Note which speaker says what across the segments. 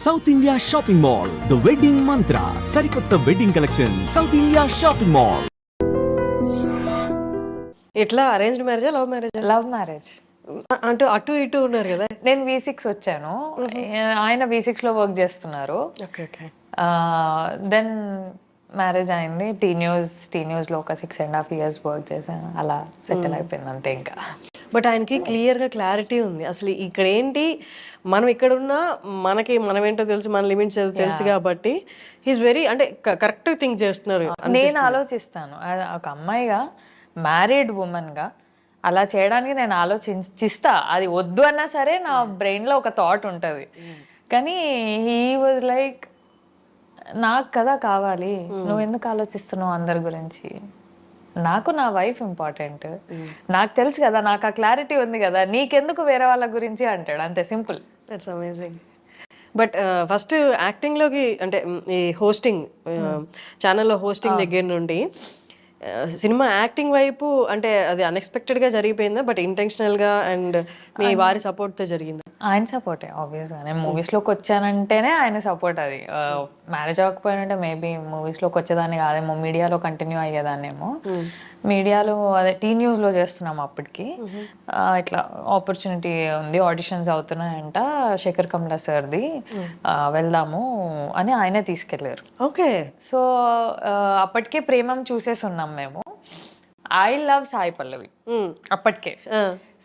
Speaker 1: South India shopping mall, the wedding మంత్ర, సరికొత్త wedding collection, south India shopping mall.
Speaker 2: ఎట్లా arranged మ్యారేజా love మ్యారేజా?
Speaker 3: Love marriage.
Speaker 2: అంటే అటు ఇటు ఉన్నారు కదా.
Speaker 3: నేను V6 వచ్చాను, ఆయన V6 లో వర్క్ చేస్తున్నారు.
Speaker 2: Okay okay.
Speaker 3: దెన్ మ్యారేజ్ అయింది. టీ న్యూస్ లో ఒక 6.5 years వర్క్ చేశాను. అలా సెటిల్ అయిపోయింది అంతే. ఇంకా
Speaker 2: బట్ ఆయనకి క్లియర్గా క్లారిటీ ఉంది అసలు ఇక్కడ ఏంటి, మనం ఇక్కడ ఉన్నా మనకి మనం ఏంటో తెలుసు, మన లిమిట్స్ తెలుసు కాబట్టి హీస్ వెరీ అంటే కరెక్ట్ థింక్ చేస్తున్నారు.
Speaker 3: నేను ఆలోచిస్తాను ఒక అమ్మాయిగా, మ్యారీడ్ ఉమెన్ గా అలా చేయడానికి నేను ఆలోచిస్తా. అది వద్దు అన్నా సరే నా బ్రెయిన్ లో ఒక థాట్ ఉంటది. కానీ హీ వాజ్ లైక్, నాకు కదా కావాలి, నువ్వు ఎందుకు ఆలోచిస్తున్నావు అందరి గురించి, నాకు నా వైఫ్ ఇంపార్టెంట్, నాకు తెలుసు కదా, నాకు ఆ క్లారిటీ ఉంది కదా, నీకెందుకు వేరే వాళ్ళ గురించి అంటాడు. అంతే, simple.
Speaker 2: That's amazing. But first యాక్టింగ్లోకి అంటే ఈ హోస్టింగ్ ఛానల్లో హోస్టింగ్ దగ్గర నుండి సినిమా యాక్టింగ్ వైపు అంటే అది అన్ఎక్స్పెక్టెడ్గా జరిగిపోయిందా, బట్ ఇంటెన్షనల్గా అండ్ మీ వారి సపోర్ట్తో జరిగిందా?
Speaker 3: ఆయన సపోర్టే ఆబ్వియస్గా. నేను మూవీస్లోకి వచ్చానంటేనే ఆయన సపోర్ట్. అది మ్యారేజ్ అవ్వకపోయినంటే మేబీ మూవీస్లోకి వచ్చేదాన్ని కాదేమో, మీడియాలో కంటిన్యూ అయ్యేదాన్నేమో. మీడియాలో అదే టీ న్యూస్లో చేస్తున్నాము అప్పటికి. ఇట్లా ఆపర్చునిటీ ఉంది, ఆడిషన్స్ అవుతున్నాయంట శేఖర్ కమలా సార్ది, వెళ్దాము అని ఆయనే తీసుకెళ్లారు.
Speaker 2: ఓకే.
Speaker 3: సో అప్పటికే ప్రేమం చూసేసి ఉన్నాం మేము. ఐ లవ్ సాయి పల్లవి అప్పటికే.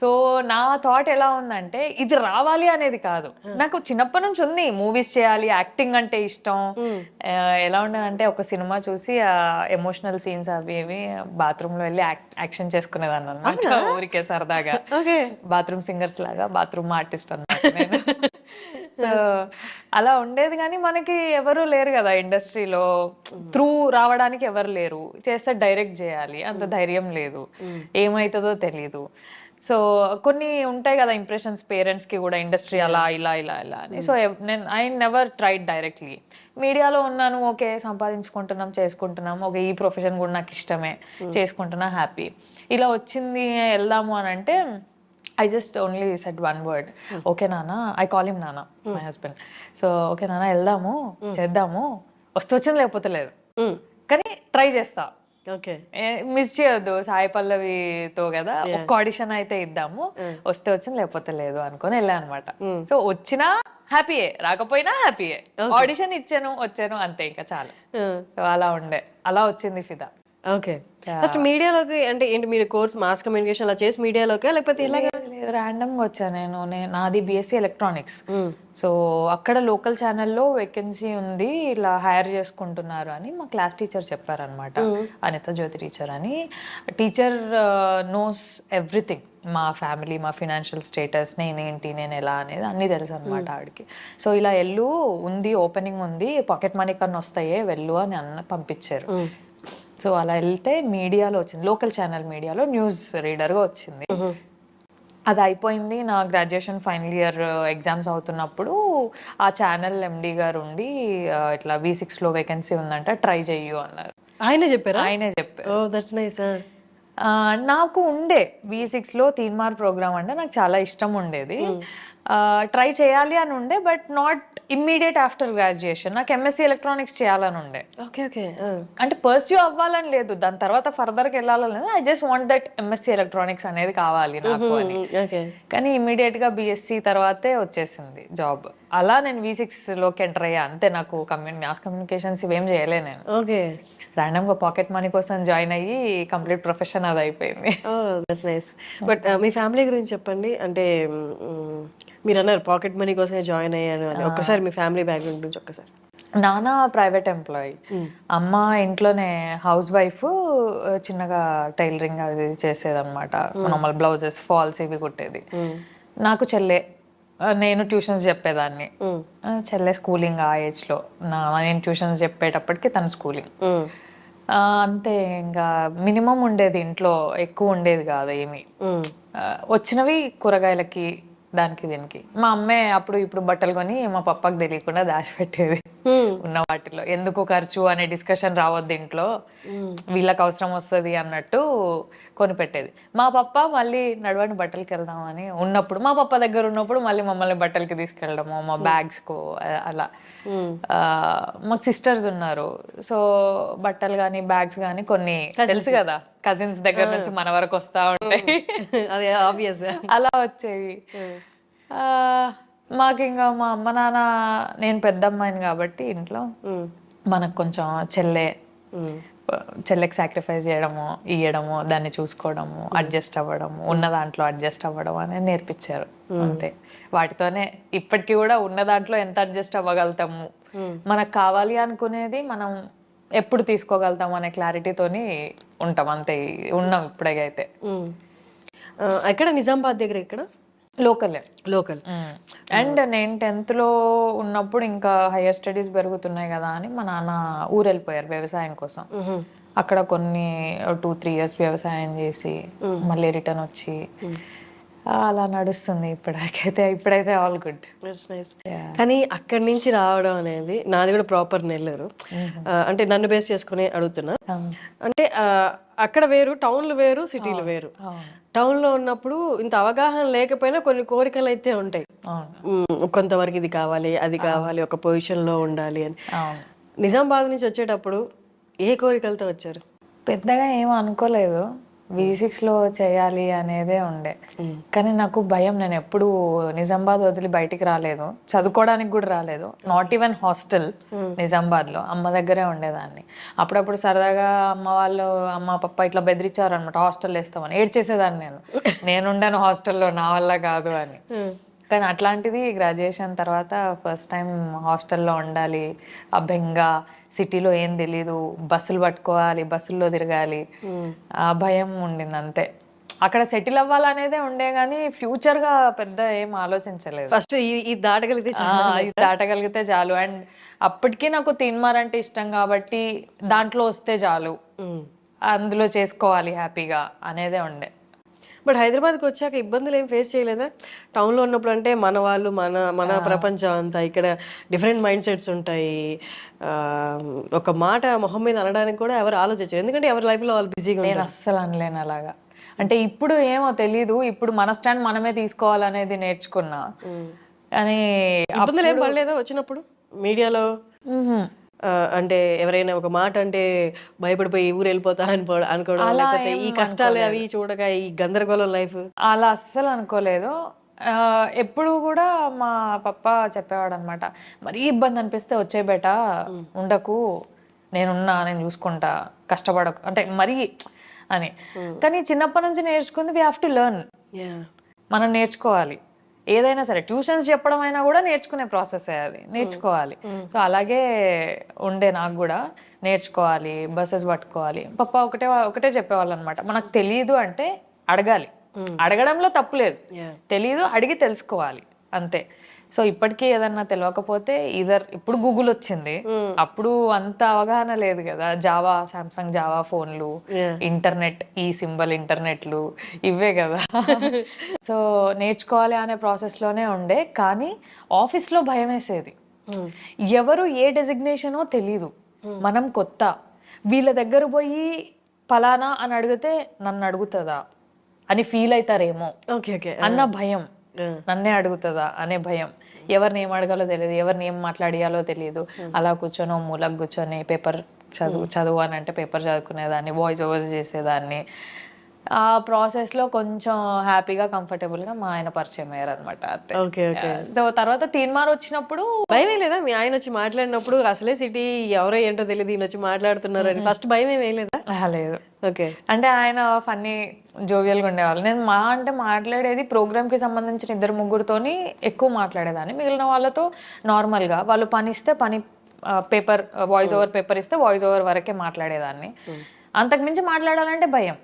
Speaker 3: సో నా థాట్ ఎలా ఉందంటే, ఇది రావాలి అనేది కాదు, నాకు చిన్నప్పటి నుంచి ఉంది మూవీస్ చేయాలి, యాక్టింగ్ అంటే ఇష్టం. ఎలా ఉండదంటే ఒక సినిమా చూసి ఎమోషనల్ సీన్స్ అవి ఇవి బాత్రూమ్ లో వెళ్ళి యాక్షన్ చేసుకునేదాన్ని అనమాట, ఊరికే సరదాగా. బాత్రూమ్ సింగర్స్ లాగా బాత్రూమ్ ఆర్టిస్ట్ అనమాట నేను. సో అలా ఉండేది. కానీ మనకి ఎవరు లేరు కదా ఇండస్ట్రీలో, త్రూ రావడానికి ఎవరు లేరు. చేస్తే డైరెక్ట్ చేయాలి, అంత ధైర్యం లేదు, ఏమవుతుందో తెలీదు. సో కొన్ని ఉంటాయి కదా ఇంప్రెషన్స్ పేరెంట్స్ కి కూడా, ఇండస్ట్రీ అలా ఇలా ఇలా ఇలా అని. సో నేను ఐ నెవర్ ట్రైడ్ డైరెక్ట్లీ. మీడియాలో ఉన్నాను, ఓకే సంపాదించుకుంటున్నాం, చేసుకుంటున్నాం, ఓకే ఈ ప్రొఫెషన్ కూడా నాకు ఇష్టమే, చేసుకుంటున్నా, హ్యాపీ. ఇలా వచ్చింది వెళ్దాము అని అంటే I just only said one word. Okay నాన్న, I call him నాన్న, my husband. So ఓకే నాన్న వెళ్దాము, చేద్దాము, వచ్చింది లేకపోతే లేదు, కానీ ట్రై చేస్తా.
Speaker 2: ఓకే,
Speaker 3: మిస్ చేయొద్దు, సాయి పల్లవితో కదా, ఒక్క ఆడిషన్ అయితే ఇద్దాము, వస్తే వచ్చింది లేకపోతే లేదు అనుకొని వెళ్ళా అనమాట. సో వచ్చినా హ్యాపీయే, రాకపోయినా హ్యాపీయే. ఆడిషన్ ఇచ్చాను, వచ్చాను, అంతే, ఇంకా చాలు. సో అలా ఉండే, అలా వచ్చింది ఫిదా.
Speaker 2: ఓకే. ఫస్ట్ మీడియాలోకి అంటే ఏంటి, మీరు కోర్స్ మాస్ కమ్యూనికేషన్ అలా చేసి మీడియాలోకి, లేకపోతే ఇలాగా
Speaker 3: ర్యాండమ్ గా వచ్చా నేను. నాది BSc ఎలక్ట్రానిక్స్. సో అక్కడ లోకల్ ఛానల్లో వేకెన్సీ ఉంది, ఇలా హైర్ చేసుకుంటున్నారు అని మా క్లాస్ టీచర్ చెప్పారనమాట, అనిత జ్యోతి టీచర్ అని. టీచర్ నోస్ ఎవ్రీథింగ్, మా ఫ్యామిలీ, మా ఫినాన్షియల్ స్టేటస్, నేనేంటి, నేను ఎలా అనేది అన్నీ తెలుసు అనమాట ఆవిడకి. సో ఇలా వెళ్ళు, ఉంది ఓపెనింగ్ ఉంది, పాకెట్ మనీ కన్నా వస్తాయే, వెళ్ళు అని పంపించారు. సో అలా వెళ్తే మీడియాలో వచ్చింది, లోకల్ ఛానల్ మీడియాలో న్యూస్ రీడర్గా వచ్చింది. అది అయిపోయింది. నా గ్రాడ్యుయేషన్ ఫైనల్ ఇయర్ ఎగ్జామ్స్ అవుతున్నప్పుడు ఆ ఛానల్ MD గారు ఉండి, ఇట్లా V6లో వేకెన్సీ ఉందంట, ట్రై చెయ్యు అన్నారు.
Speaker 2: ఆయనే చెప్పారు?
Speaker 3: ఆయనే చెప్పారు.
Speaker 2: Oh that's nice.
Speaker 3: నాకు ఉండే V6లో తీన్మార్ ప్రోగ్రామ్ అంటే నాకు చాలా ఇష్టం ఉండేది, ట్రై చేయాలి అని ఉండే, but not immediate after graduation. నాకు MSc ఎలక్ట్రానిక్స్ చేయాలని ఉండే.
Speaker 2: Okay okay.
Speaker 3: అంటే పర్స్యూ అవ్వాలని లేదు, దాని తర్వాత ఫర్దర్కి వెళ్ళాలని లేదు. I just want that MSc electronics అనేది కావాలి నాకు అని. కానీ ఇమ్మీడియట్ గా BSc తర్వాతే వచ్చేసింది జాబ్. అలా నేను V6లోకి ఎంటర్ అయ్యా అంతే. నాకు మాస్ కమ్యూనికేషన్స్ ఇవేం చేయలే నేను.
Speaker 2: ఓకే.
Speaker 3: ర్యాండమ్ గా పాకెట్ మనీ కోసం జాయిన్ అయ్యి కంప్లీట్ ప్రొఫెషన్ అది అయిపోయింది.
Speaker 2: That's nice. But me family గురించి చెప్పండి. అంటే మీరు అన్నారు పాకెట్ మనీ కోసమే జాయిన్ అయ్యాను అని, ఒక్కసారి మీ ఫ్యామిలీ బ్యాక్గ్రౌండ్ గురించి ఒక్కసారి.
Speaker 3: నాన్న ప్రైవేట్ ఎంప్లాయీ, అమ్మ ఇంట్లోనే హౌస్ వైఫ్, చిన్నగా టైలరింగ్ అది చేసేదన్నమాట, నార్మల్ బ్లౌజెస్, ఫాల్స్ ఇవి కుట్టేది. నాకు చెల్లె, నేను ట్యూషన్స్ చెప్పేదాన్ని. చెల్లె స్కూలింగ్ ఆ ఏజ్లో, నేను ట్యూషన్స్ చెప్పేటప్పటికి తన స్కూలింగ్. అంతే, ఇంకా మినిమం ఉండేది ఇంట్లో, ఎక్కువ ఉండేది కాదు ఏమి. వచ్చినవి కూరగాయలకి, దానికి దీనికి. మా అమ్మే అప్పుడు ఇప్పుడు బట్టలు కొని మా పప్పకి తెలియకుండా దాచిపెట్టేది ఉన్న వాటిలో. ఎందుకు ఖర్చు అనే డిస్కషన్ రావద్దు ఇంట్లో, వీళ్ళకి అవసరం వస్తుంది అన్నట్టు కొనిపెట్టేది. మా పప్ప మళ్ళీ నడవండి బట్టలకి వెళ్దామని ఉన్నప్పుడు, మా పప్ప దగ్గర ఉన్నప్పుడు మళ్ళీ మమ్మల్ని బట్టలకి తీసుకెళ్ళడము, మా బ్యాగ్స్కు అలా. మాకు సిస్టర్స్ ఉన్నారు, సో బట్టలు కానీ బ్యాగ్స్ కానీ కొన్ని తెలుసు కదా, కజిన్స్ దగ్గర నుంచి మన వరకు వస్తా ఉంటాయి.
Speaker 2: అదే ఆబ్వియస్.
Speaker 3: అలా వచ్చేవి. మాకు ఇంకా మా అమ్మ నాన్న, నేను పెద్ద అమ్మాయిని కాబట్టి ఇంట్లో మనకు కొంచెం చెల్లెకి సాక్రిఫైస్ చేయడము, ఇయ్యడము, దాన్ని చూసుకోవడము, అడ్జస్ట్ అవ్వడము, ఉన్న దాంట్లో అడ్జస్ట్ అవ్వడం అనేది నేర్పించారు అంతే. వాటితోనే ఇప్పటికీ కూడా ఉన్న దాంట్లో ఎంత అడ్జస్ట్ అవ్వగలుగుతాము, మనకు కావాలి అనుకునేది మనం ఎప్పుడు తీసుకోగలుగుతాము అనే క్లారిటీతోని ఉంటాం అంతే. ఉన్నాం ఇప్పుడైతే.
Speaker 2: ఎక్కడ నిజామాబాద్ దగ్గర? ఇక్కడ లోకల్.
Speaker 3: అండ్ నేను 10th లో ఉన్నప్పుడు ఇంకా హైయర్ స్టడీస్ పెరుగుతున్నాయి కదా అని మా నాన్న ఊరు వెళ్ళిపోయారు వ్యవసాయం కోసం. అక్కడ కొన్ని 2-3 years వ్యవసాయం చేసి మళ్ళీ రిటర్న్ వచ్చి అలా నడుస్తుంది ఇప్పుడైతే ఆల్ గుడ్.
Speaker 2: కానీ అక్కడి నుంచి రావడం అనేది, నాది కూడా ప్రాపర్ నెల్లూరు, అంటే నన్ను బేస్ చేసుకుని అడుగుతున్నా. అంటే అక్కడ వేరు, టౌన్లు వేరు, సిటీలు వేరు. టౌన్ లో ఉన్నప్పుడు ఇంత అవగాహన లేకపోయినా కొన్ని కోరికలు అయితే ఉంటాయి, కొంతవరకు ఇది కావాలి, అది కావాలి, ఒక పొజిషన్ లో ఉండాలి అని. నిజామాబాద్ నుంచి వచ్చేటప్పుడు ఏ కోరికలతో వచ్చారు?
Speaker 3: పెద్దగా ఏమో అనుకోలేదు, V6 లో చేయాలి అనేదే ఉండే. కానీ నాకు భయం, నేను ఎప్పుడు నిజామాబాద్ వదిలి బయటికి రాలేదు, చదువుకోవడానికి కూడా రాలేదు, నాట్ ఈవెన్ హాస్టల్. నిజామాబాద్ లో అమ్మ దగ్గరే ఉండేదాన్ని. అప్పుడప్పుడు సరదాగా అమ్మ పప్ప ఇట్లా బెదిరించారు అనమాట, హాస్టల్ వేస్తామని. ఏడ్చేసేదాన్ని నేను ఉండాను హాస్టల్లో, నా వల్ల కాదు అని. కానీ అట్లాంటిది గ్రాడ్యుయేషన్ తర్వాత ఫస్ట్ టైం హాస్టల్లో ఉండాలి, ఆ బెంగ, సిటీలో ఏం తెలీదు, బస్సులు పట్టుకోవాలి, బస్సుల్లో తిరగాలి, ఆ భయం ఉండింది అంతే. అక్కడ సెటిల్ అవ్వాలనేదే ఉండే గానీ ఫ్యూచర్ గా పెద్ద ఏం ఆలోచించలేదు.
Speaker 2: ఫస్ట్ ఇది
Speaker 3: దాటగలిగితే చాలు. అండ్ అప్పటికీ నాకు తీన్మార్ అంటే ఇష్టం కాబట్టి దాంట్లో వస్తే చాలు, అందులో చేసుకోవాలి హ్యాపీగా అనేదే ఉండే.
Speaker 2: బట్ హైదరాబాద్కి వచ్చాక ఇబ్బందులు ఏం ఫేస్ చేయలేదా? టౌన్లో ఉన్నప్పుడు అంటే మన వాళ్ళు, మన ప్రపంచం అంతా, ఇక్కడ డిఫరెంట్ మైండ్ సెట్స్ ఉంటాయి. ఒక మాట మొహం మీద అనడానికి కూడా ఎవరు ఆలోచించారు, ఎందుకంటే ఎవరి లైఫ్లో వాళ్ళు బిజీగా.
Speaker 3: నేను అస్సలు అనలేను అలాగా. అంటే ఇప్పుడు ఏమో తెలీదు, ఇప్పుడు మన స్టాండ్ మనమే తీసుకోవాలనేది నేర్చుకున్నా. కానీ
Speaker 2: ఇబ్బందులు ఏం పడలేదా వచ్చినప్పుడు మీడియాలో? అంటే ఎవరైనా ఒక మాట అంటే భయపడిపోయి ఊరు వెళ్ళిపోతా అనుకోవడం, లేకపోతే ఈ కష్టాలు అవి చూడక ఈ గందరగోళం లైఫ్?
Speaker 3: అలా అస్సలు అనుకోలేదు. ఎప్పుడు కూడా మా పప్ప చెప్పేవాడు అనమాట, మరీ ఇబ్బంది అనిపిస్తే వచ్చే బేట, ఉండకు, నేనున్నా, నేను చూసుకుంటా, కష్టపడకు అంటే మరీ అని. కానీ చిన్నప్పటి నుంచి నేర్చుకుంది, వీ హ్యావ్ టు లెర్న్, మనం నేర్చుకోవాలి. ఏదైనా సరే ట్యూషన్స్ చెప్పడం అయినా కూడా నేర్చుకునే ప్రాసెస్ అది, నేర్చుకోవాలి. సో అలాగే ఉండే నాకు కూడా, నేర్చుకోవాలి, బస్సెస్ పట్టుకోవాలి. పప్ప ఒకటే చెప్పేవాళ్ళు అనమాట, మనకు తెలియదు అంటే అడగాలి, అడగడంలో తప్పులేదు, తెలీదు అడిగి తెలుసుకోవాలి అంతే. సో ఇప్పటికీ ఏదన్నా తెలియకపోతే ఇప్పుడు గూగుల్ వచ్చింది, అప్పుడు అంత అవగాహన లేదు కదా. జావా, సామ్సంగ్ జావా ఫోన్లు, ఇంటర్నెట్, ఈ సింబల్ ఇంటర్నెట్లు, ఇవే కదా. సో నేర్చుకోవాలి అనే ప్రాసెస్ లోనే ఉండే. కానీ ఆఫీస్ లో భయం వేసేది, ఎవరు ఏ డెసిగ్నేషనో తెలీదు, మనం కొత్త, వీళ్ళ దగ్గర పోయి ఫలానా అని అడిగితే నన్ను అడుగుతుందా అని ఫీల్ అవుతారేమో అన్న భయం, నన్నే అడుగుతుందా అనే భయం, ఎవరిని ఏం అడగాలో తెలియదు, ఎవరిని ఏం మాట్లాడియాలో తెలియదు. అలా కూర్చొని మూలకు కూర్చొని పేపర్ చదువు అని అంటే పేపర్ చదువుకునేదాన్ని, వాయిస్ ఓవర్స్ చేసేదాన్ని. ఆ ప్రాసెస్ లో కొంచెం హ్యాపీగా, కంఫర్టబుల్ గా మా ఆయన పరిచయం అయ్యారు అనమాట. సో తర్వాత తీన్మార్ వచ్చినప్పుడు
Speaker 2: భయం లేదా? మీ ఆయన వచ్చి మాట్లాడినప్పుడు అసలే సిటీ ఎవరో ఏంటో తెలియదు, ఈయన వచ్చి మాట్లాడుతున్నారు అని ఫస్ట్ భయం ఏమీ లేదా?
Speaker 3: లేదు. అంటే ఆయన ఫన్నీ, జోవియల్ గా ఉండేవాళ్ళు. నేను మాట్లాడేది ప్రోగ్రామ్ కి సంబంధించిన 2-3తోని ఎక్కువ మాట్లాడేదాన్ని. మిగిలిన వాళ్ళతో నార్మల్ గా, వాళ్ళు పని ఇస్తే పని, పేపర్ వాయిస్ ఓవర్ పేపర్ ఇస్తే వాయిస్ ఓవర్ వరకే మాట్లాడేదాన్ని. అంతకుమించి మాట్లాడాలంటే భయం.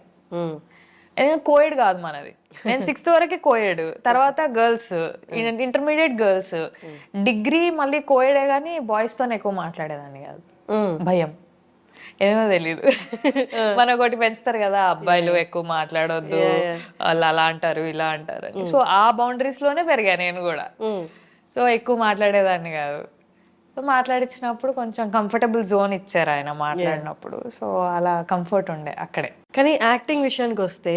Speaker 3: కోయడ్ కాదు మనది, నేను 6th వరకే కోయడ్, తర్వాత గర్ల్స్, ఇంటర్మీడియట్ గర్ల్స్, డిగ్రీ మళ్ళీ కోయడే, కానీ బాయ్స్ తోనే ఎక్కువ మాట్లాడేదాన్ని కాదు, భయం. ఏమో తెలీదు. మనకు ఒకటి పెంచుతారు కదా, అబ్బాయిలు ఎక్కువ మాట్లాడొద్దు, వాళ్ళు అలా అంటారు ఇలా అంటారు అని. సో ఆ బౌండరీస్ లోనే పెరిగా నేను కూడా. సో ఎక్కువ మాట్లాడేదాన్ని కాదు. సో మాట్లాడించినప్పుడు కొంచెం కంఫర్టబుల్ జోన్ ఇచ్చారు ఆయన మాట్లాడినప్పుడు. సో అలా కంఫర్ట్ ఉండే అక్కడే.
Speaker 2: కానీ యాక్టింగ్ విషయానికి వస్తే,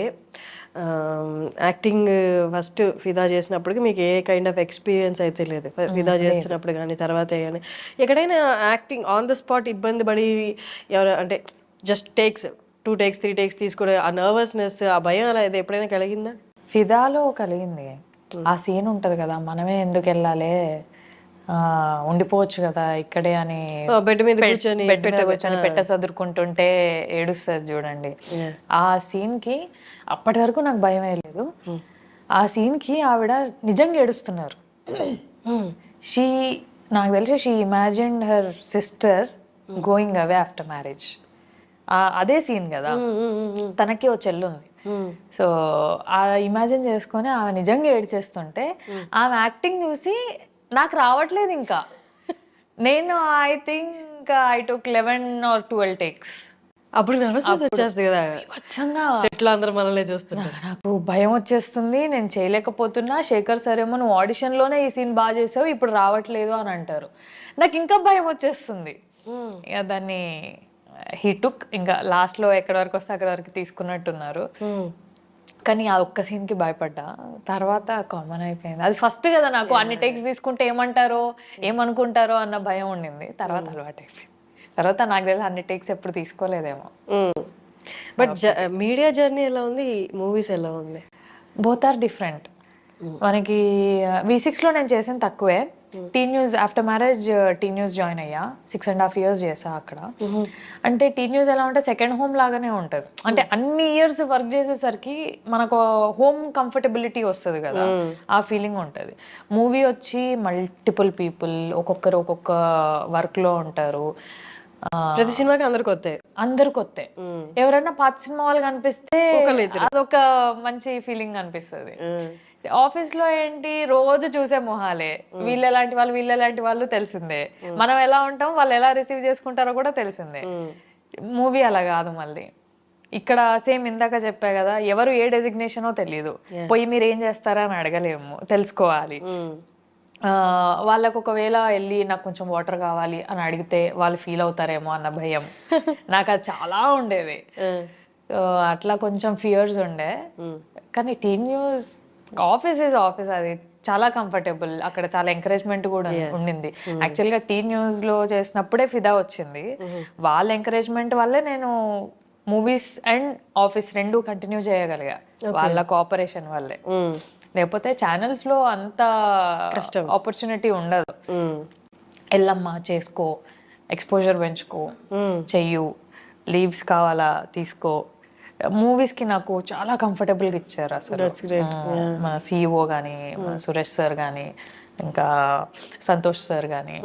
Speaker 2: యాక్టింగ్ ఫస్ట్ ఫిదా చేసినప్పటికి మీకు ఏ కైండ్ ఆఫ్ ఎక్స్పీరియన్స్ అయితే లేదు. ఫిదా చేస్తున్నప్పుడు కానీ తర్వాత కానీ ఎక్కడైనా యాక్టింగ్ ఆన్ ద స్పాట్ ఇబ్బంది పడి ఎవరు అంటే జస్ట్ టేక్స్ 2 takes 3 takes తీసుకునే ఆ నర్వస్నెస్, ఆ భయం అలా అయితే ఎప్పుడైనా కలిగిందా?
Speaker 3: ఫిదాలో కలిగింది. ఆ సీన్ ఉంటది కదా, మనమే ఎందుకు వెళ్ళాలి, ఉండిపోవచ్చు కదా ఇక్కడే అని,
Speaker 2: బెడ్ మీద కూర్చొని
Speaker 3: పెట్ట చదురుకుంటుంటే ఏడుస్తుంది చూడండి. ఆ సీన్ కి అప్పటి వరకు నాకు భయం లేదు. ఆ సీన్ కి ఆవిడ నిజంగా ఏడుస్తున్నారు. నాకు తెలిసి she imagined her sister going away after marriage. అదే సీన్ కదా, తనకి ఓ చెల్లుంది. సో ఆ ఇమాజిన్ చేసుకొని ఆమె నిజంగా ఏడ్చేస్తుంటే ఆమె యాక్టింగ్ చూసి నాకు రావట్లేదు ఇంకా. నేను I think I took 11 or 12 takes.
Speaker 2: అప్పుడు నర్వస్నెస్ వచ్చేస్తుంది కదా, సెట్లు అందరూ మనల్ని చూస్తున్నారు.
Speaker 3: నాకు భయం వచ్చేస్తుంది, నేను చేయలేకపోతున్నా. శేఖర్ సార్ ఏమో నువ్వు ఆడిషన్ లోనే ఈ సీన్ బాగా చేసావు, ఇప్పుడు రావట్లేదు అని అంటారు. నాకు ఇంకా భయం వచ్చేస్తుంది. ఇక దాన్ని హీ టుక్, ఇంకా లాస్ట్ లో ఎక్కడి వరకు వస్తే అక్కడి వరకు తీసుకున్నట్టున్నారు. కానీ ఆ ఒక్క సీన్ కి భయపడ్డా, తర్వాత కామన్ అయిపోయింది. అది ఫస్ట్ కదా నాకు, అన్ని టేక్స్ తీసుకుంటే ఏమంటారో ఏమనుకుంటారో అన్న భయం ఉండింది. తర్వాత అలవాటు అయిపోయింది. తర్వాత నాకు తెలిసి అన్ని టేక్స్ ఎప్పుడు తీసుకోలేదేమో.
Speaker 2: బట్ మీడియా జర్నీ ఎలా ఉంది, మూవీస్ ఎలా ఉంది?
Speaker 3: Both are different. మనకి V6 లో నేను చేసిన తక్కువే. T news after marriage T news join అయ్యా, 6.5 years చేసా అక్కడ. అంటే టీ న్యూస్ ఎలా ఉంటే సెకండ్ హోమ్ లాగానే ఉంటది. అంటే అన్ని ఇయర్స్ వర్క్ చేసేసరికి మనకు హోమ్ కంఫర్టబిలిటీ వస్తుంది కదా, ఆ ఫీలింగ్ ఉంటది. మూవీ వచ్చి మల్టిపుల్ పీపుల్, ఒక్కొక్కరు ఒక్కొక్క వర్క్ లో ఉంటారు.
Speaker 2: ప్రతి సినిమాకి అందరు కొత్త.
Speaker 3: ఎవరైనా పాత సినిమా వాళ్ళు కనిపిస్తే అదొక మంచి ఫీలింగ్ అనిపిస్తుంది. ఆఫీస్ లో ఏంటి, రోజు చూసే మొహాలే, వీళ్ళు ఎలాంటి వాళ్ళు తెలిసిందే, మనం ఎలా ఉంటాం వాళ్ళు ఎలా రిసీవ్ చేసుకుంటారో కూడా తెలిసిందే. మూవీ అలా కాదు. మళ్ళీ ఇక్కడ సేమ్ ఇందాక చెప్పా కదా, ఎవరు ఏ డెసిగ్నేషనో తెలియదు, పోయి మీరు ఏం చేస్తారా అని అడగలేము, తెలుసుకోవాలి. వాళ్ళకు ఒకవేళ వెళ్ళి నాకు కొంచెం వాటర్ కావాలి అని అడిగితే వాళ్ళు ఫీల్ అవుతారేమో అన్న భయం నాకు అది చాలా ఉండేది. అట్లా కొంచెం ఫియర్స్ ఉండే. కానీ T news office is office, అది చాలా కంఫర్టబుల్. అక్కడ చాలా ఎంకరేజ్మెంట్ కూడా ఉండింది. యాక్చువల్ గా టీ న్యూస్ లో చేసినప్పుడే ఫిదా వచ్చింది. వాళ్ళ ఎంకరేజ్మెంట్ వల్లే నేను మూవీస్ అండ్ ఆఫీస్ రెండు కంటిన్యూ చేయగలిగా, వాళ్ళ కోఆపరేషన్ వల్లే. లేకపోతే ఛానల్స్ లో అంత ఆపర్చునిటీ ఉండదు. ఎల్లమ్మా చేసుకో, ఎక్స్పోజర్ పెంచుకో, చెయ్యు, లీవ్స్ కావాలా తీసుకో. మూవీస్ కి నాకు చాలా కంఫర్టబుల్ గా ఇచ్చారు అసలు. మన సిఇఓ గానీ, మన సురేష్ సార్ గానీ, ఇంకా సంతోష్ సార్ గానీ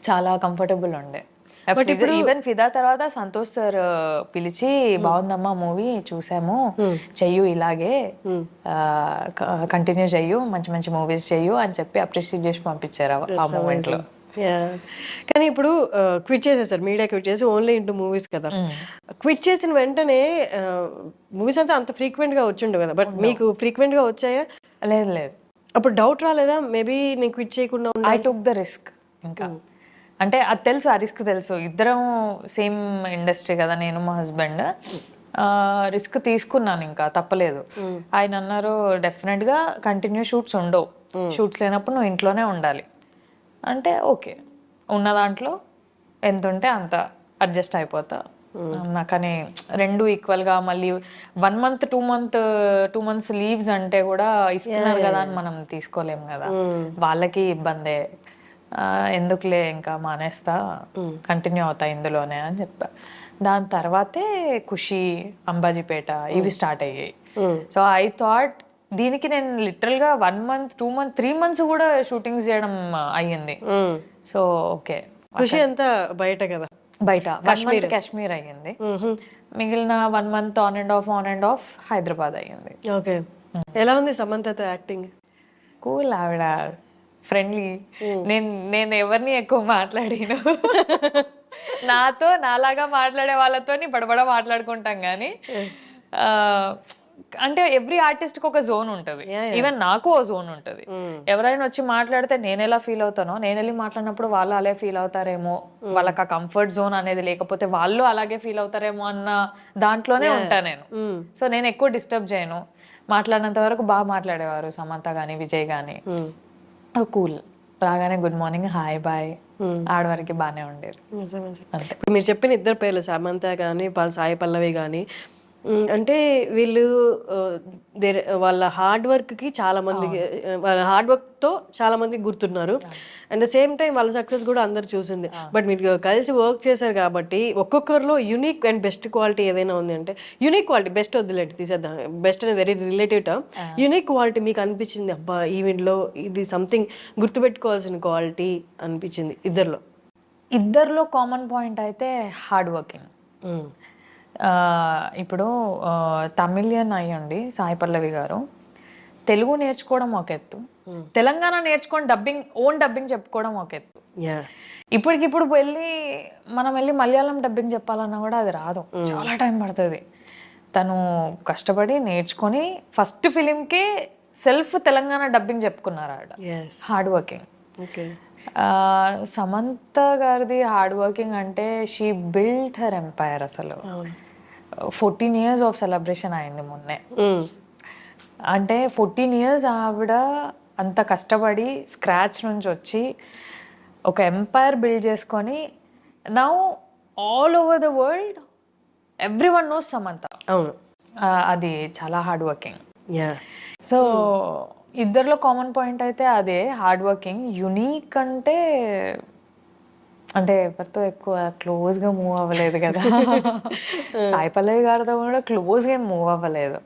Speaker 3: చాలా కంఫర్టబుల్ ఉండే. బట్ ఇప్పుడు ఈవెన్ ఫిదా తర్వాత సంతోష్ సార్ పిలిచి, బాగుందమ్మా మూవీ చూసాము, చెయ్యు ఇలాగే కంటిన్యూ చెయ్యు, మంచి మంచి మూవీస్ చెయ్యు అని చెప్పి అప్రిషియేట్ చేసి పంపించారు ఆ మూమెంట్ లో.
Speaker 2: కానీ ఇప్పుడు క్విట్ చేసేసారు, మీడియా క్విట్ చేసి ఓన్లీ ఇంటూ మూవీస్ కదా. క్విట్ చేసిన వెంటనే మూవీస్ అంతా అంత ఫ్రీక్వెంట్ గా వచ్చిండు కదా, బట్ మీకు ఫ్రీక్వెంట్ గా వచ్చాయా?
Speaker 3: లేదు.
Speaker 2: అప్పుడు డౌట్ రాలేదా, మేబీ నేను క్విట్ చేయకుండా?
Speaker 3: I took the risk. ఇంకా అంటే అది తెలుసు, ఆ రిస్క్ తెలుసు. ఇద్దరం సేమ్ ఇండస్ట్రీ కదా, నేను మా హస్బెండ్. రిస్క్ తీసుకున్నాను, ఇంకా తప్పలేదు. ఆయన అన్నారు డెఫినెట్ గా కంటిన్యూ షూట్స్ ఉండవు, షూట్స్ లేనప్పుడు నువ్వు ఇంట్లోనే ఉండాలి అంటే ఓకే, ఉన్న దాంట్లో ఎంత ఉంటే అంత అడ్జస్ట్ అయిపోతా. కానీ రెండు ఈక్వల్ గా మళ్ళీ 1 month 2 months లీవ్స్ అంటే కూడా ఇస్తున్నారు కదా అని మనం తీసుకోలేము కదా, వాళ్ళకి ఇబ్బందే. ఎందుకులే ఇంకా మానేస్తా, కంటిన్యూ అవుతా ఇందులోనే అని చెప్పా. దాని తర్వాతే ఖుషి, అంబాజీపేట ఇవి స్టార్ట్ అయ్యాయి. సో ఐ థాట్ దీనికి నేను లిటరల్ గా 1 month 2 months 3 months కూడా షూటింగ్స్ చేయడం అయ్యింది. సో ఓకే,
Speaker 2: ఖుషి అంతా బయట కదా,
Speaker 3: బయట 1 month కాశ్మీర్ అయ్యింది, మిగిలిన 1 month on and of Hyderabad అయ్యింది.
Speaker 2: ఓకే. ఎలా ఉంది సమంతతో యాక్టింగ్?
Speaker 3: కూల్, ఆవిడ ఫ్రెండ్లీ. నేను ఎవరిని ఎక్కువ మాట్లాడాను, నాతో నాలాగా మాట్లాడే వాళ్ళతో బడబడ మాట్లాడుకుంటాం కానీ అంటే ఎవ్రీ ఆర్టిస్ట్ కి ఒక జోన్ ఉంటది, ఈవెన్ నాకు ఓ జోన్ ఉంటది. ఎవరైనా వచ్చి మాట్లాడితే నేను ఎలా ఫీల్ అవుతానో, నేను వెళ్ళి మాట్లాడినప్పుడు వాళ్ళు అలాగే ఫీల్ అవుతారేమో, వాళ్ళకి ఆ కంఫర్ట్ జోన్ అనేది లేకపోతే వాళ్ళు అలాగే ఫీల్ అవుతారేమో అన్న దాంట్లోనే ఉంటా నేను. సో నేను ఎక్కువ డిస్టర్బ్ చేయను. మాట్లాడినంత వరకు బాగా మాట్లాడేవారు సమంత గాని విజయ్ గాని, కూల్, రాగానే గుడ్ మార్నింగ్ హాయ్ బాయ్, ఆడవారికి బాగానే ఉండేది.
Speaker 2: ఇప్పుడు మీరు చెప్పిన ఇద్దరు పేర్లు సమంత కానీ సాయి పల్లవి కానీ, అంటే వీళ్ళు వాళ్ళ హార్డ్ వర్క్ కి చాలా మందికి, వాళ్ళ హార్డ్ వర్క్ తో చాలా మందికి గుర్తున్నారు. అండ్ ద సేమ్ టైం వాళ్ళ సక్సెస్ కూడా అందరు చూసింది. బట్ మీరు కలిసి వర్క్ చేశారు కాబట్టి ఒక్కొక్కరిలో యూనిక్ అండ్ బెస్ట్ క్వాలిటీ ఏదైనా ఉంది అంటే, యూనిక్ క్వాలిటీ బెస్ట్ వద్దులేండి తీసేద్దాం, బెస్ట్ అనేది very relative term. Unique quality మీకు అనిపించింది అబ్బా ఈవెంట్లో ఇది సంథింగ్ గుర్తుపెట్టుకోవాల్సిన క్వాలిటీ అనిపించింది
Speaker 3: ఇద్దరిలో కామన్ పాయింట్ అయితే హార్డ్ వర్కింగ్. ఇప్పుడు తమిళియన్ అయ్యండి సాయి పల్లవి గారు, తెలుగు నేర్చుకోవడం ఒక ఎత్తు, తెలంగాణ నేర్చుకొని ఓన్ డబ్బింగ్ చెప్పుకోవడం ఒక ఎత్తు. ఇప్పటికిప్పుడు మనం వెళ్ళి మలయాళం డబ్బింగ్ చెప్పాలన్నా కూడా అది రాదు, చాలా టైం పడుతుంది. తను కష్టపడి నేర్చుకొని ఫస్ట్ ఫిలింకే సెల్ఫ్ తెలంగాణ డబ్బింగ్ చెప్పుకున్నారు ఆవిడ. Hard working. సమంత గారిది హార్డ్ వర్కింగ్ అంటే షీ బిల్ట్ హర్ ఎంపైర్. అసలు 14 years ఆఫ్ సెలబ్రేషన్ అయింది మొన్నే. అంటే 14 years ఆవిడ అంత కష్టపడి స్క్రాచ్ నుంచి వచ్చి ఒక ఎంపైర్ బిల్డ్ చేసుకొని now all over the world every one knows Samantha. అది చాలా హార్డ్ వర్కింగ్. సో ఇద్దరిలో కామన్ పాయింట్ అయితే అదే హార్డ్ వర్కింగ్. యునీక్ అంటే ఎవరితో ఎక్కువ క్లోజ్గా మూవ్ అవ్వలేదు కదా. సాయి పల్లవి గారితో కూడా క్లోజ్గా మూవ్ అవ్వలేదు.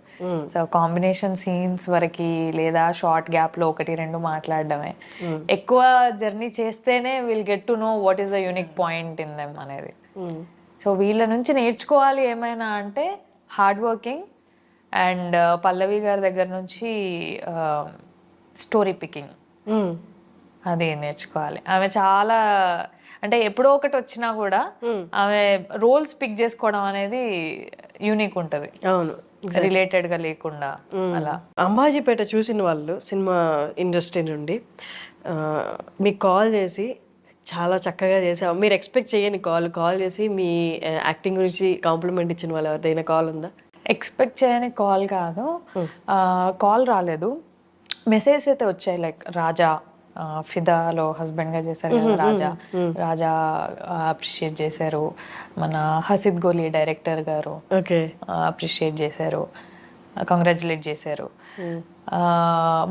Speaker 3: సో కాంబినేషన్ సీన్స్ వరకు లేదా షార్ట్ గ్యాప్లో 1-2 మాట్లాడడమే. ఎక్కువ జర్నీ చేస్తేనే will get to know what is the unique point in them అనేది. సో వీళ్ళ నుంచి నేర్చుకోవాలి ఏమైనా అంటే హార్డ్ వర్కింగ్. అండ్ పల్లవి గారి దగ్గర నుంచి స్టోరీ పికింగ్ అది నేర్చుకోవాలి. ఆమె చాలా అంటే ఎప్పుడో ఒకటి వచ్చినా కూడా ఆమె రోల్స్ పిక్ చేసుకోవడం అనేది యూనిక్ ఉంటది. అవును, రిలేటెడ్ గా లేకుండా. అలా
Speaker 2: అంబాజీపేట చూసిన వాళ్ళు సినిమా ఇండస్ట్రీ నుండి మీకు కాల్ చేసి చాలా చక్కగా చేసావు, మీరు ఎక్స్పెక్ట్ చేయని కాల్ చేసి మీ యాక్టింగ్ గురించి కాంప్లిమెంట్ ఇచ్చిన వాళ్ళు ఎవరిదైనా కాల్ ఉందా?
Speaker 3: ఎక్స్పెక్ట్ చేయని కాల్ కాదు, కాల్ రాలేదు, మెసేజ్ అయితే వచ్చాయి. లైక్ రాజా ఫిదాలో హస్బెండ్ గా చేశారు కదా రాజా అప్రిషియేట్ చేశారు. మన హసిద్ గోలీ డైరెక్టర్ గారు అప్రిషియేట్ చేశారు, కంగ్రాచులేట్ చేశారు.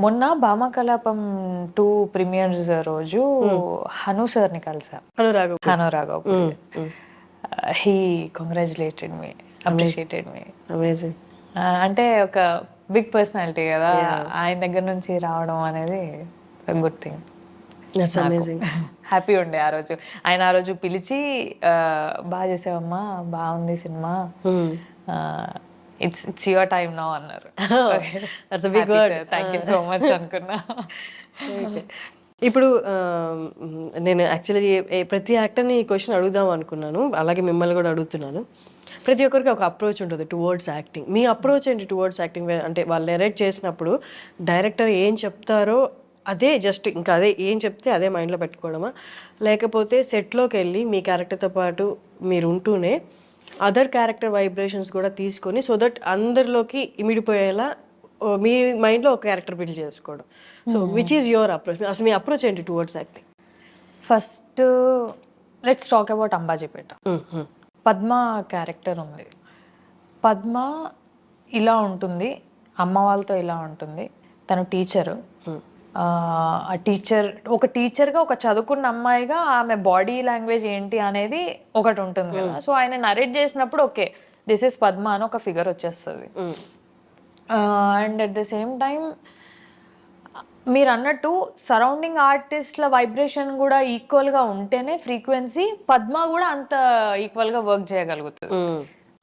Speaker 3: మొన్న భామకలాపం 2 ప్రీమియర్స్ రోజు హను సార్ ని కలిసా, Hanu Raghav. He congratulated me, appreciated me. అంటే ఒక బిగ్ పర్సనాలిటీ కదా, ఆయన దగ్గర నుంచి రావడం అనేది గుడ్ థింగ్. హ్యాపీ ఉండే ఆ రోజు. ఆయన ఆ రోజు పిలిచి బాగా చేసావమ్మా, బాగుంది cinema, it's your time now అన్నారు. థ్యాంక్ యూ సో మచ్ అనుకున్నా.
Speaker 2: ఇప్పుడు నేను యాక్చువల్లీ ప్రతి యాక్టర్ని ఈ క్వశ్చన్ అడుగుదాం అనుకున్నాను, అలాగే మిమ్మల్ని కూడా అడుగుతున్నాను. ప్రతి ఒక్కరికి ఒక అప్రోచ్ ఉంటుంది టువర్డ్స్ యాక్టింగ్. మీ అప్రోచ్ ఏంటి టువర్డ్స్ యాక్టింగ్? అంటే వాళ్ళు నెరేట్ చేసినప్పుడు డైరెక్టర్ ఏం చెప్తారో అదే జస్ట్ ఇంకా అదే ఏం చెప్తే అదే మైండ్లో పెట్టుకోవడమా, లేకపోతే సెట్లోకి వెళ్ళి మీ క్యారెక్టర్తో పాటు మీరు ఉంటూనే అదర్ క్యారెక్టర్ వైబ్రేషన్స్ కూడా తీసుకొని సో దట్ అందరిలోకి ఇమిడిపోయేలా మీ మైండ్లో ఒక క్యారెక్టర్ బిల్డ్ చేసుకోవడం? So which is your approach? అసలు మీ అప్రోచ్ ఏంటి towards acting?
Speaker 3: First let's talk about Ambajipeta. Padma character ఉంది. పద్మ ఇలా ఉంటుంది, అమ్మ వాళ్ళతో ఇలా ఉంటుంది. తను టీచరు. ఆ టీచర్, ఒక టీచర్గా, ఒక చదువుకున్న అమ్మాయిగా ఆమె బాడీ లాంగ్వేజ్ ఏంటి అనేది ఒకటి ఉంటుంది కదా. సో ఆయన నరేట్ చేసినప్పుడు ఓకే దిస్ ఇస్ పద్మ అని ఒక ఫిగర్ వచ్చేస్తుంది. And at the same time మీరు అన్నట్టు సరౌండింగ్ ఆర్టిస్ట్ల వైబ్రేషన్ కూడా ఈక్వల్గా ఉంటేనే ఫ్రీక్వెన్సీ పద్మ కూడా అంత ఈక్వల్గా వర్క్ చేయగలుగుతుంది,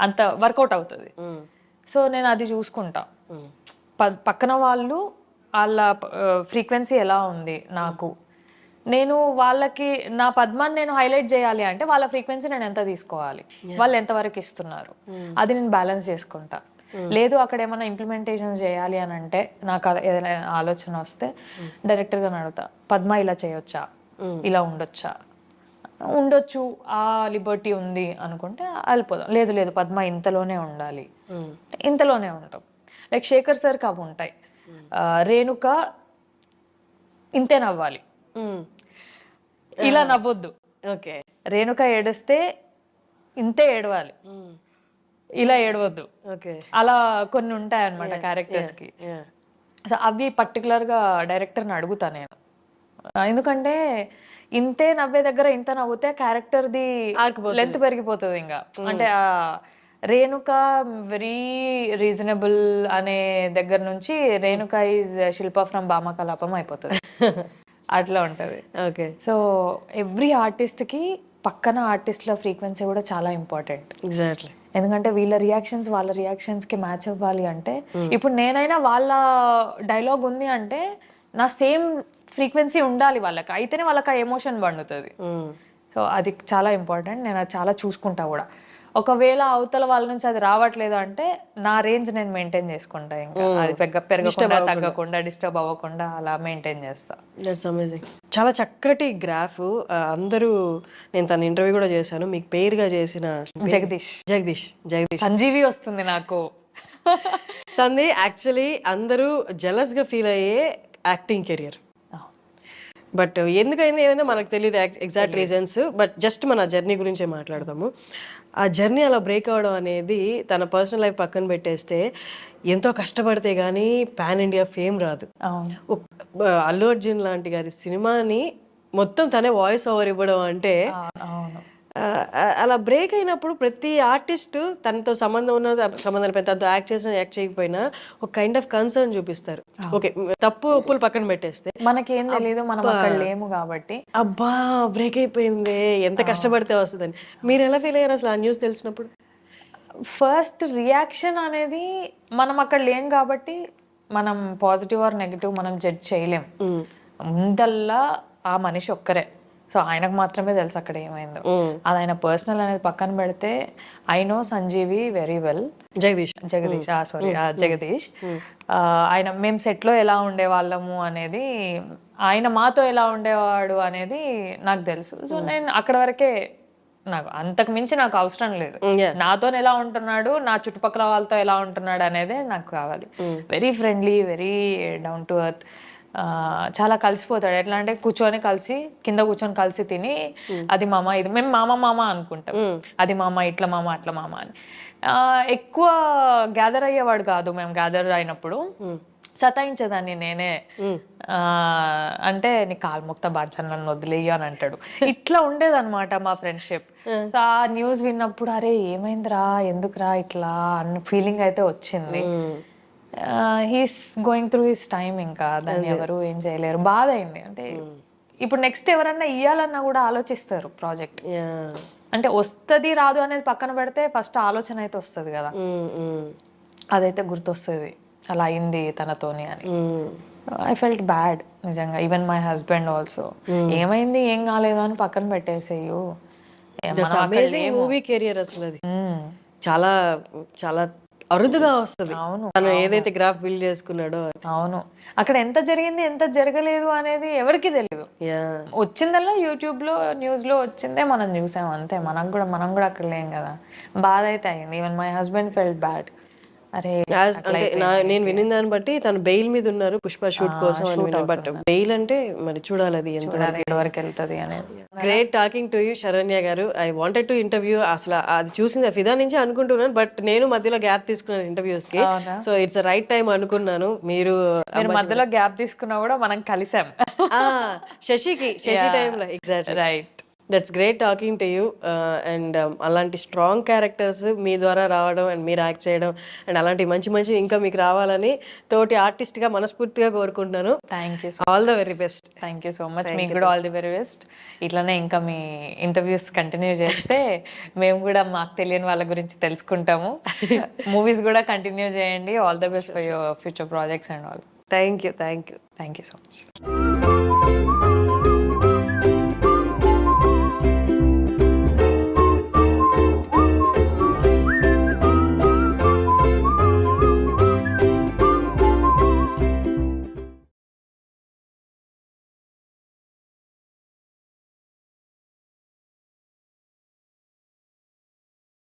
Speaker 3: అంత వర్కౌట్ అవుతుంది. సో నేను అది చూసుకుంటా. పక్కన వాళ్ళ ఫ్రీక్వెన్సీ ఎలా ఉంది, నేను వాళ్ళకి నా పద్మాన్ని నేను హైలైట్ చేయాలి అంటే వాళ్ళ ఫ్రీక్వెన్సీ నేను ఎంత తీసుకోవాలి, వాళ్ళు ఎంతవరకు ఇస్తున్నారు, అది నేను బ్యాలెన్స్ చేసుకుంటా. లేదు అక్కడ ఏమైనా ఇంప్లిమెంటేషన్స్ చేయాలి అని అంటే నాకు ఏదైనా ఆలోచన వస్తే డైరెక్టర్గా అడుగుతా, పద్మ ఇలా చేయొచ్చా, ఇలా ఉండొచ్చు, ఆ లిబర్టీ ఉంది అనుకుంటే వెళ్ళిపోదాం. లేదు లేదు పద్మ ఇంతలోనే ఉండాలి, ఇంతలోనే ఉంటాం. లైక్ శేఖర్ సార్కి అవి ఉంటాయి, రేణుక ఇంతే నవ్వాలి, ఇలా నవ్వొద్దు,
Speaker 2: ఓకే
Speaker 3: రేణుక ఏడిస్తే ఇంతే ఏడవాలి, ఇలా ఏడవద్దు,
Speaker 2: ఓకే
Speaker 3: అలా కొన్ని ఉంటాయి అన్నమాట క్యారెక్టర్స్ కి. సో అవి పర్టికులర్ గా డైరెక్టర్ని అడుగుతా నేను, ఎందుకంటే ఇంతే నవ్వే దగ్గర ఇంత నవ్వుతే క్యారెక్టర్ ది లెంత్ పెరిగిపోతుంది ఇంకా. అంటే రేణుక వెరీ రీజనబుల్ అనే దగ్గర నుంచి Renuka is Shilpa from Bhamakalapam అయిపోతుంది. అట్లా ఉంటది.
Speaker 2: ఓకే.
Speaker 3: సో ఎవ్రీ ఆర్టిస్ట్ కి పక్కన ఆర్టిస్ట్ల ఫ్రీక్వెన్సీ కూడా చాలా ఇంపార్టెంట్.
Speaker 2: ఎగ్జాక్ట్లీ.
Speaker 3: ఎందుకంటే వాళ్ళ రియాక్షన్స్ కి మ్యాచ్ అవ్వాలి అంటే, ఇప్పుడు నేనైనా వాళ్ళ డైలాగ్ ఉంది అంటే నా సేమ్ ఫ్రీక్వెన్సీ ఉండాలి వాళ్ళకి, అయితేనే వాళ్ళకి ఆ ఎమోషన్ పండుతుంది. సో అది చాలా ఇంపార్టెంట్. నేను అది చాలా చూసుకుంటా కూడా. ఒకవేళ అవతల వాళ్ళ నుంచి అది రావట్లేదు అంటే నా రేంజ్ నేను మెయింటైన్ చేసుకుంటా, ఇంకా అది పెరగకుండా తగ్గకుండా డిస్టర్బ్ అవ్వకుండా అలా మెయింటైన్ చేస్తా.
Speaker 2: That's amazing. చాలా చక్కటి గ్రాఫ్. అందరూ, నేను తన ఇంటర్వ్యూ కూడా చేశాను, మీకు పేరుగా చేసిన జగదీష్
Speaker 3: సంజీవి వస్తుంది నాకు.
Speaker 2: తనది యాక్చువల్లీ అందరూ జెలస్ గా ఫీల్ అయ్యే యాక్టింగ్ కెరియర్. బట్ ఎందుకైంది ఏమైందో మనకు తెలియదు ఎగ్జాక్ట్ రీజన్స్. బట్ జస్ట్ మన జర్నీ గురించే మాట్లాడతాము. ఆ జర్నీ అలా బ్రేక్ అవ్వడం అనేది, తన పర్సనల్ లైఫ్ పక్కన పెట్టేస్తే ఎంతో కష్టపడితే కానీ పాన్ ఇండియా ఫేమ్ రాదు. అల్లు అర్జున్ లాంటి గారి సినిమాని మొత్తం తనే వాయిస్ ఓవర్ ఇవ్వడం అంటే, అలా బ్రేక్ అయినప్పుడు ప్రతి ఆర్టిస్ట్ తనతో సంబంధం తనతో యాక్ట్ చేసినా యాక్ట్ చేయకపోయినా ఒక కైండ్ ఆఫ్ కన్సర్న్ చూపిస్తారు. ఓకే, తప్పు ఒప్పులు పక్కన పెట్టేస్తే
Speaker 3: మనకేం తెలియదు, మనం అక్కడ లేము కాబట్టి
Speaker 2: అబ్బా బ్రేక్ అయిపోయింది, ఎంత కష్టపడితే వస్తుందని. మీరు ఎలా ఫీల్ అయ్యారు అసలు ఆ న్యూస్ తెలిసినప్పుడు?
Speaker 3: ఫస్ట్ రియాక్షన్ అనేది, మనం అక్కడ లేం కాబట్టి మనం పాజిటివ్ ఆర్ నెగిటివ్ మనం జడ్జ్ చేయలేం. ముందల్లా ఆ మనిషి ఒక్కరే, సో ఆయనకు మాత్రమే తెలుసు అక్కడ ఏమైందో. అది ఆయన పర్సనల్ అనేది పక్కన పెడితే, I know Sanjeevi very well. Jagadish ఆయన మేము సెట్లో ఎలా ఉండేవాళ్ళము అనేది, ఆయన మాతో ఎలా ఉండేవాడు అనేది నాకు తెలుసు. సో నేను అక్కడ వరకే, నాకు అంతకు మించి నాకు అవసరం లేదు. నాతో ఎలా ఉంటున్నాడు, నా చుట్టుపక్కల వాళ్ళతో ఎలా ఉంటున్నాడు అనేది నాకు కావాలి. Very friendly, very down to earth, చాలా కలిసిపోతాడు. ఎట్లా అంటే కింద కూర్చొని కలిసి తిని, అది మామ ఇది, మేము మామ అనుకుంటాం, అది మామ ఇట్లా మామ అట్లా మామ అని. ఎక్కువ గ్యాదర్ అయ్యేవాడు కాదు. మేము గ్యాదర్ అయినప్పుడు సతాయించేదాన్ని నేనే, అంటే నీ కాలు ముక్త బాధ్యత నన్ను వదిలేయ అని అంటాడు. ఇట్లా ఉండేదన్నమాట మా ఫ్రెండ్షిప్. సో ఆ న్యూస్ విన్నప్పుడు అరే ఏమైందిరా, ఎందుకురా ఇట్లా అన్న ఫీలింగ్ అయితే వచ్చింది. He's going through his time, ఇంకా దాన్ని ఎవరు ఏం చేయలేరు. బాధ అయింది. అంటే ఇప్పుడు నెక్స్ట్ ఎవరన్నా ఇయ్యాలన్నా కూడా ఆలోచిస్తారు ప్రాజెక్ట్. అంటే వస్తుంది రాదు అనేది పక్కన పెడితే ఫస్ట్ ఆలోచన అయితే వస్తుంది కదా, అదైతే గుర్తొస్తుంది అలా అయింది తనతోని అని. ఐ ఫెల్ట్ బ్యాడ్ నిజంగా. ఈవెన్ మై హస్బెండ్ ఆల్సో, ఏమైంది ఏం కాలేదు అని పక్కన పెట్టేసేయు.
Speaker 2: మూవీ కెరియర్ అసలు అది చాలా చాలా అరుదుగా వస్తుంది.
Speaker 3: అవును,
Speaker 2: తను ఏదైతే గ్రాఫ్ బిల్డ్ చేసుకున్నాడో.
Speaker 3: అవును, అక్కడ ఎంత జరిగింది ఎంత జరగలేదు అనేది ఎవరికి తెలియదు. వచ్చిందల్లా యూట్యూబ్ లో న్యూస్ లో వచ్చిందే మనం చూసాం అంతే. మనం కూడా అక్కడ లేం కదా. బాధ అయితే అయింది. Even my husband felt bad. అరే
Speaker 2: అంటే నేను వినిన దాన్ని బట్టి తను బెయిల్ మీద ఉన్నారు పుష్ప షూట్ కోసం అని విన్నాను. బట్ బెయిల్ అంటే మరి చూడాలి అది ఎంత
Speaker 3: వరకు వెళ్తుంది అనేది.
Speaker 2: Great talking to you Saranya garu. I wanted to interview. అసలు అది చూసింది ఫిదా నుంచి అనుకుంటున్నాను, బట్ నేను మధ్యలో గ్యాప్ తీసుకున్నాను ఇంటర్వ్యూస్ కి. సో ఇట్స్ రైట్ టైం అనుకున్నాను. మీరు
Speaker 3: మధ్యలో గ్యాప్ తీసుకున్నా కూడా మనం కలిసాం
Speaker 2: శశి టైంలో. Exact right. That's great talking to you. And అలాంటి స్ట్రాంగ్ క్యారెక్టర్స్ మీ ద్వారా రావడం అండ్ మీరు యాక్ట్ చేయడం అండ్ అలాంటి మంచి ఇంకా మీకు రావాలని తోటి ఆర్టిస్ట్గా మనస్ఫూర్తిగా కోరుకుంటున్నాను.
Speaker 3: Thank you.
Speaker 2: All the very best.
Speaker 3: Thank you so much. మీకు కూడా ఆల్ ది వెరీ బెస్ట్. ఇట్లానే ఇంకా మీ ఇంటర్వ్యూస్ కంటిన్యూ చేస్తే మేము కూడా మాకు తెలియని వాళ్ళ గురించి తెలుసుకుంటాము. మూవీస్ కూడా కంటిన్యూ చేయండి. All the best for your future projects and all.
Speaker 2: Thank you
Speaker 3: so much.